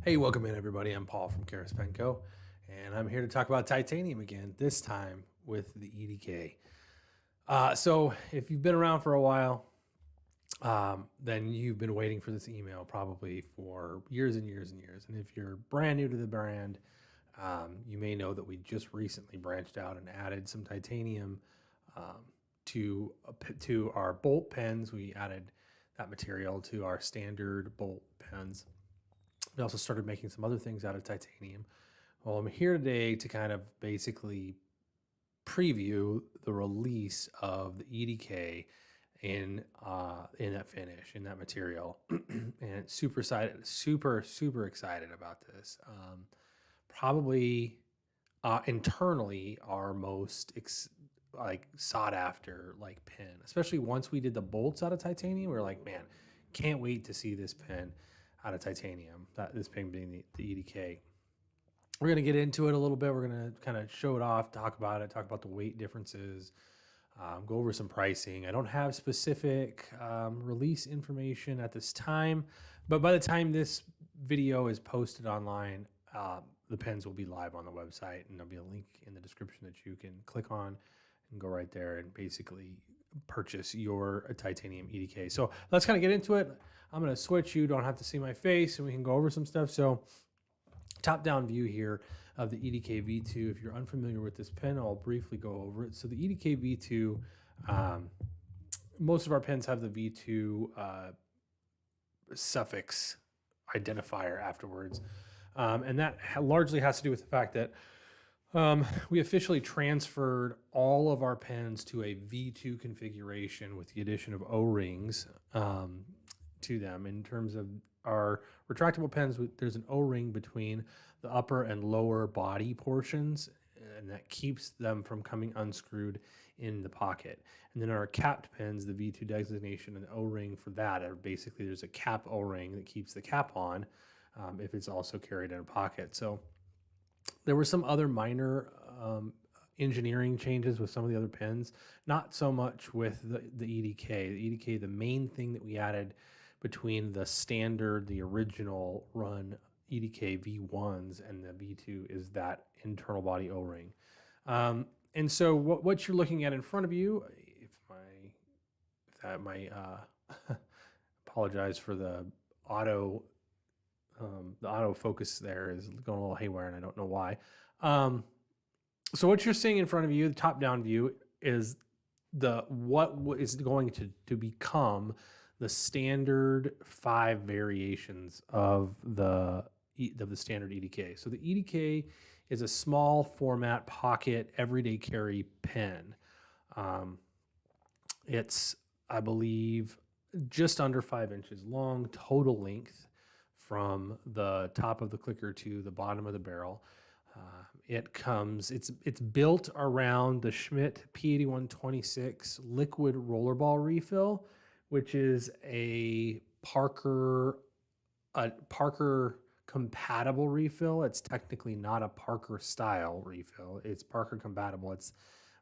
Hey, welcome in everybody. I'm Paul from Karis Pen Co, and I'm here to talk about titanium again, this time with the EDK. So if you've been around for a while, then you've been waiting for this email probably for years and years and years. And if you're brand new to the brand, you may know that we just recently branched out and added some titanium um, to our bolt pens. We added that material to our standard bolt pens. We also started making some other things out of titanium. Well, I'm here today to kind of basically preview the release of the EDK in that finish, in that material, and super excited, super excited about this. Probably internally our most sought after pen, especially once we did the bolts out of titanium. We were like, man, can't wait to see this pen out of titanium. This pen being the EDK. We're going to get into it a little bit. We're going to kind of show it off, talk about it, talk about the weight differences, go over some pricing. I don't have specific release information at this time, but by the time this video is posted online, the pens will be live on the website, and there'll be a link in the description that you can click on and go right there and basically purchase your titanium EDK. So let's kind of get into it. I'm going to switch. You don't have to see my face, and we can go over some stuff. So top-down view here of the EDK V2. If you're unfamiliar with this pen, I'll briefly go over it. So the EDK V2, most of our pens have the V2 suffix identifier afterwards. And that largely has to do with the fact that we officially transferred all of our pens to a V2 configuration with the addition of O-rings to them. In terms of our retractable pens, there's an O-ring between the upper and lower body portions, and that keeps them from coming unscrewed in the pocket. And then our capped pens, the V2 designation and the O-ring for that are basically, there's a cap O-ring that keeps the cap on if it's also carried in a pocket. So there were some other minor engineering changes with some of the other pens, not so much with the EDK. The EDK, the main thing that we added between the standard, the original run EDK V1s and the V2 is that internal body O-ring. And so what you're looking at in front of you, apologize for the auto focus there is going a little haywire, and I don't know why. So what you're seeing in front of you, the top-down view, is what is going to become the standard 5 variations of the standard EDK. So the EDK is a small format pocket everyday carry pen. It's, I believe, just under 5 inches long total length from the top of the clicker to the bottom of the barrel. It's built around the Schmidt P8126 liquid rollerball refill, which is a Parker compatible refill. It's technically not a Parker style refill. It's Parker compatible. It's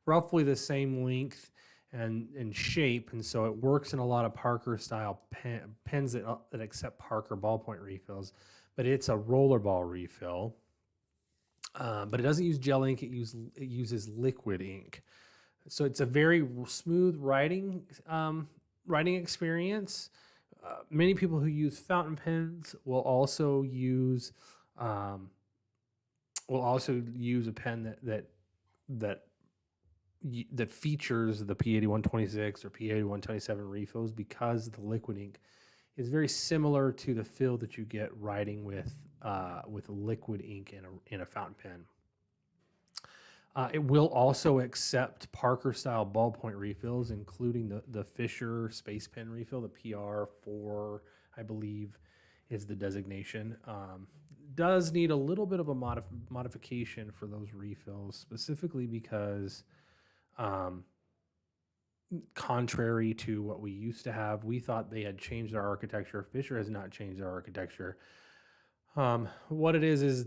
roughly the same length and shape, and so it works in a lot of Parker style pens that accept Parker ballpoint refills. But it's a rollerball refill. But it doesn't use gel ink. It uses liquid ink. So it's a very smooth writing experience. Many people who use fountain pens will also use a pen that features the P8126 or P8127 refills, because the liquid ink is very similar to the feel that you get writing with liquid ink in a fountain pen. It will also accept Parker style ballpoint refills, including the Fisher Space Pen refill, the PR4, I believe, is the designation. Does need a little bit of a modification for those refills, specifically because contrary to what we used to have, we thought they had changed their architecture. Fisher has not changed their architecture. What it is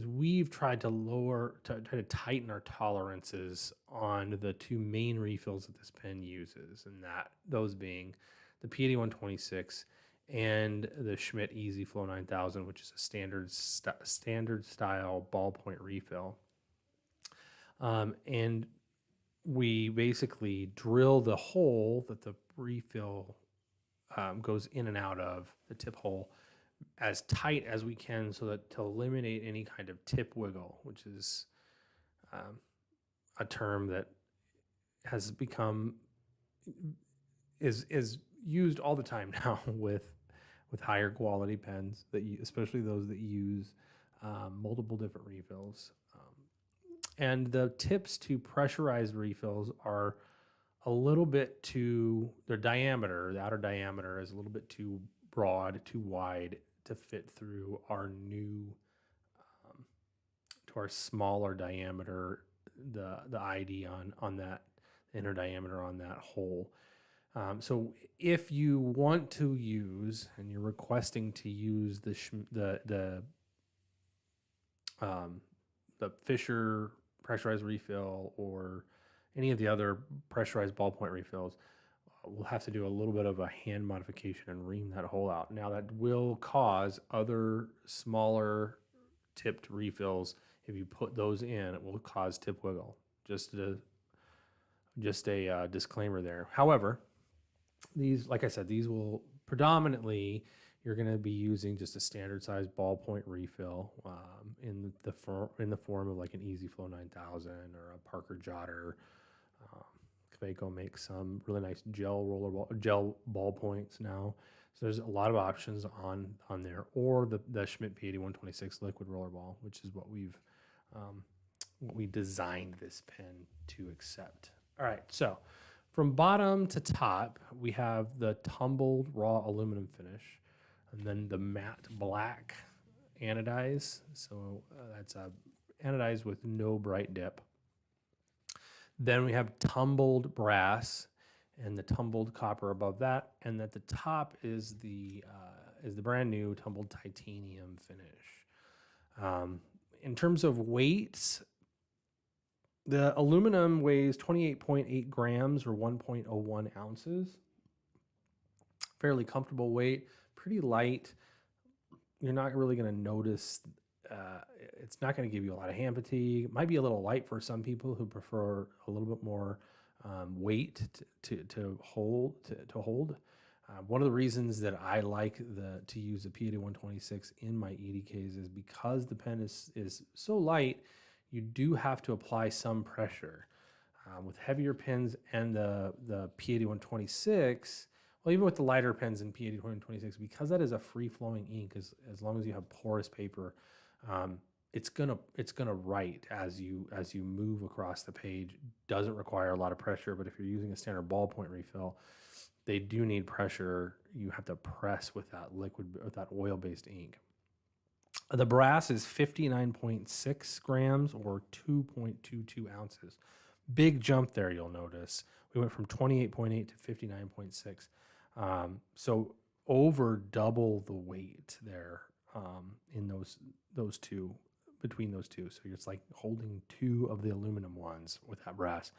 we've tried to try to tighten our tolerances on the two main refills that this pen uses, and those being the P8126 and the Schmidt Easy Flow 9000, which is a standard style ballpoint refill. And we basically drill the hole that the refill goes in and out of, the tip hole, as tight as we can, so that to eliminate any kind of tip wiggle, which is a term that has become is used all the time now with higher quality pens, that especially those that use multiple different refills. And the tips to pressurized refills are a little bit too, their diameter, the outer diameter is a little bit too broad, too wide to fit through our new, to our smaller diameter, the ID on that inner diameter on that hole. So if you want to use, and you're requesting to use the Fisher pressurized refill or any of the other pressurized ballpoint refills, we'll have to do a little bit of a hand modification and ream that hole out. Now that will cause other smaller tipped refills. If you put those in, it will cause tip wiggle. Just a disclaimer there. However, these, like I said, these will predominantly, you're going to be using just a standard size ballpoint refill in the form of like an Easy Flow 9000 or a Parker Jotter. Kveiko makes some really nice gel ballpoints now. So there's a lot of options on there, or the Schmidt P80-126 liquid rollerball, which is what we designed this pen to accept. All right, so from bottom to top, we have the tumbled raw aluminum finish, and then the matte black anodize. So that's anodized with no bright dip. Then we have tumbled brass and the tumbled copper above that, and at the top is the brand new tumbled titanium finish. In terms of weights, the aluminum weighs 28.8 grams or 1.01 ounces. Fairly comfortable weight, pretty light. You're not really going to notice. It's not going to give you a lot of hand fatigue. It might be a little light for some people who prefer a little bit more weight to hold. One of the reasons that I like to use the P80-126 in my EDKs is because the pen is so light. You do have to apply some pressure. With heavier pens and the P80-126, well, even with the lighter pens in P80-126, because that is a free-flowing ink, as long as you have porous paper, it's gonna write as you move across the page. Doesn't require a lot of pressure, but if you're using a standard ballpoint refill, they do need pressure. You have to press with that oil-based ink. The brass is 59.6 grams or 2.22 ounces. Big jump there, you'll notice. We went from 28.8 to 59.6. So over double the weight there in those two, between those two. So it's like holding two of the aluminum ones with that brass.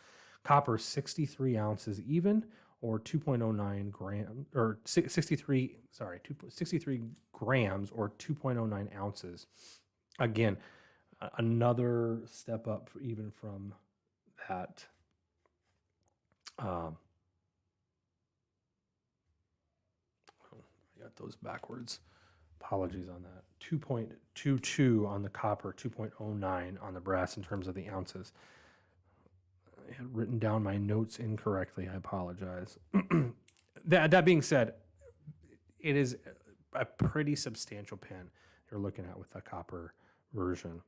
Copper, 63 ounces even, or 2.09 grams, or 63 grams or 2.09 ounces. Again, another step up even from that. I got those backwards. Apologies on that. 2.22 on the copper, 2.09 on the brass in terms of the ounces. I had written down my notes incorrectly. I apologize. That being said, it is a pretty substantial pen you're looking at with the copper version.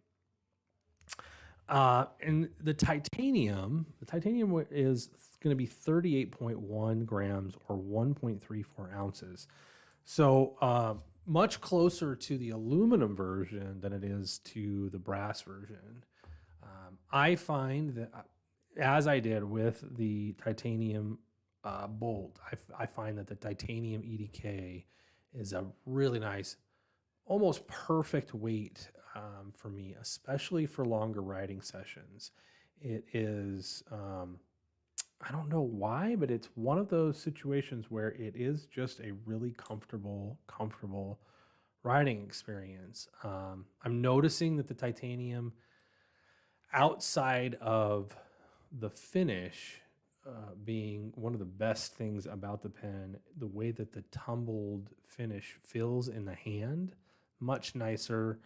And the titanium is going to be 38.1 grams or 1.34 ounces. So much closer to the aluminum version than it is to the brass version. I find that, as I did with the titanium bolt, I find that the titanium EDK is a really nice, almost perfect weight for me, especially for longer writing sessions. It is I don't know why, but it's one of those situations where it is just a really comfortable riding experience. I'm noticing that the titanium, outside of the finish being one of the best things about the pen, the way that the tumbled finish feels in the hand, much nicer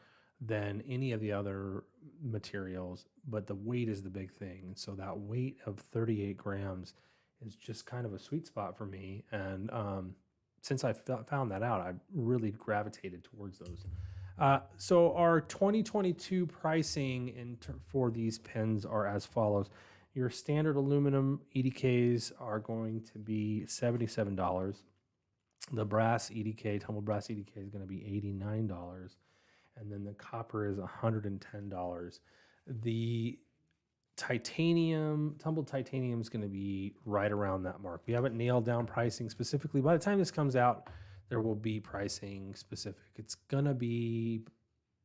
than any of the other materials, but the weight is the big thing. And so that weight of 38 grams is just kind of a sweet spot for me. And since I found that out, I really gravitated towards those. So our 2022 pricing for these pens are as follows. Your standard aluminum EDKs are going to be $77. The brass EDK, tumbled brass EDK, is going to be $89. And then the copper is $110. The tumbled titanium is going to be right around that mark. We haven't nailed down pricing specifically. By the time this comes out, there will be pricing specific. It's going to be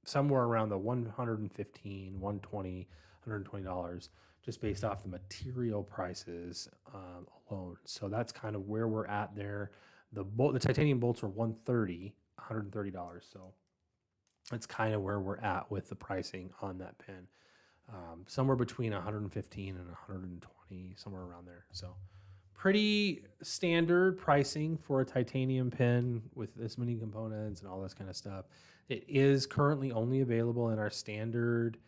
somewhere around the $115, $120, $120, just based off the material prices alone. So that's kind of where we're at there. The titanium bolts are $130. So that's kind of where we're at with the pricing on that pen. Somewhere between 115 and 120, somewhere around there. So pretty standard pricing for a titanium pen with this many components and all this kind of stuff. It is currently only available in our standard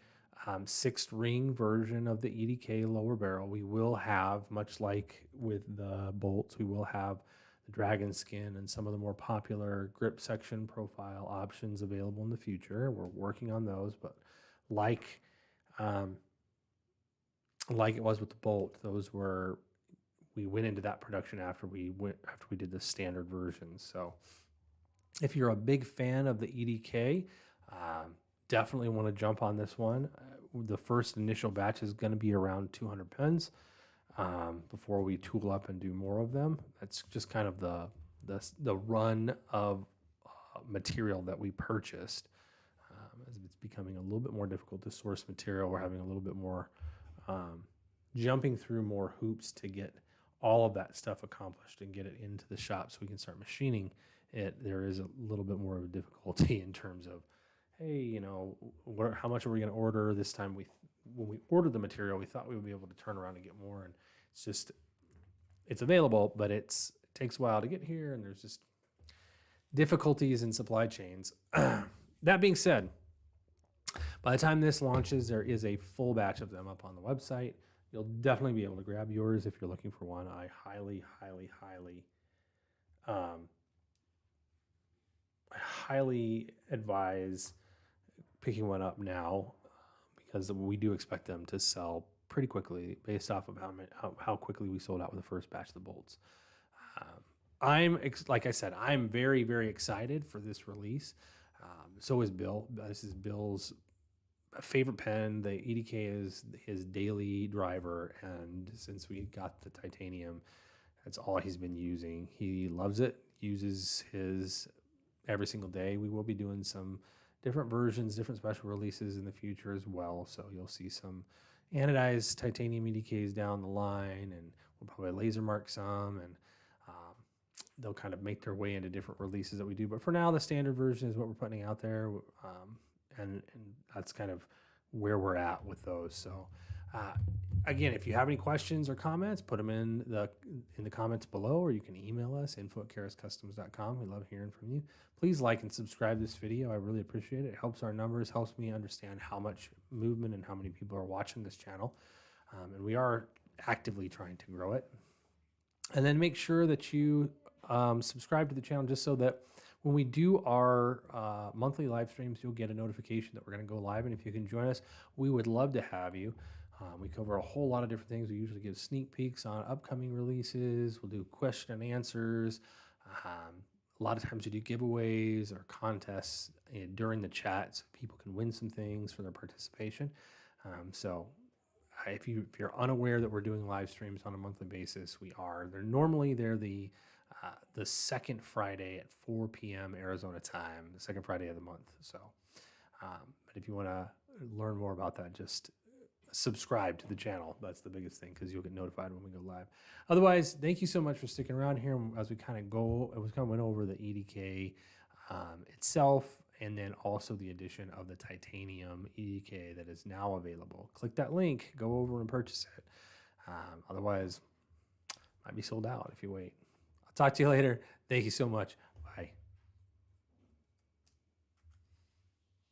6th ring version of the EDK lower barrel. We will have, much like with the bolts, we will have the dragon skin and some of the more popular grip section profile options available in the future. We're working on those, but like it was with the bolt, we went into that production after we did the standard version. So if you're a big fan of the EDK, definitely want to jump on this one. The first initial batch is going to be around 200 pens before we tool up and do more of them. That's just kind of the run of material that we purchased. As it's becoming a little bit more difficult to source material, we're having a little bit more jumping through more hoops to get all of that stuff accomplished and get it into the shop so we can start machining it. There is a little bit more of a difficulty in terms of, hey, how much are we going to order this time? When we ordered the material, we thought we would be able to turn around and get more, and it's available, but it takes a while to get here, and there's just difficulties in supply chains. That being said, by the time this launches, there is a full batch of them up on the website. You'll definitely be able to grab yours if you're looking for one. I highly advise picking one up now because we do expect them to sell pretty quickly based off of how quickly we sold out with the first batch of the bolts. Like I said, I'm very, very excited for this release. So is Bill. This is Bill's favorite pen. The EDK is his daily driver, and since we got the titanium, that's all he's been using. He loves it, uses his every single day. We will be doing some different versions, different special releases in the future as well. So you'll see some anodized titanium EDKs down the line, and we'll probably laser mark some, and they'll kind of make their way into different releases that we do. But for now, the standard version is what we're putting out there. And that's kind of where we're at with those. So again, if you have any questions or comments, put them in the comments below, or you can email us, info@karascustoms.com. We love hearing from you. Please like and subscribe this video. I really appreciate it. It helps our numbers, helps me understand how much movement and how many people are watching this channel. And we are actively trying to grow it. And then make sure that you subscribe to the channel, just so that when we do our monthly live streams, you'll get a notification that we're going to go live. And if you can join us, we would love to have you. We cover a whole lot of different things. We usually give sneak peeks on upcoming releases. We'll do question and answers. A lot of times we do giveaways or contests during the chat, so people can win some things for their participation. So if you're unaware that we're doing live streams on a monthly basis, we are. They're the second Friday at 4 p.m. Arizona time, the second Friday of the month. So, but if you want to learn more about that, just subscribe to the channel. That's the biggest thing, because you'll get notified when we go live. Otherwise, thank you so much for sticking around here as we kind of went over the EDK itself, and then also the addition of the titanium EDK that is now available. Click that link, go over and purchase it. Otherwise, might be sold out if you wait. I'll talk to you later. Thank you so much.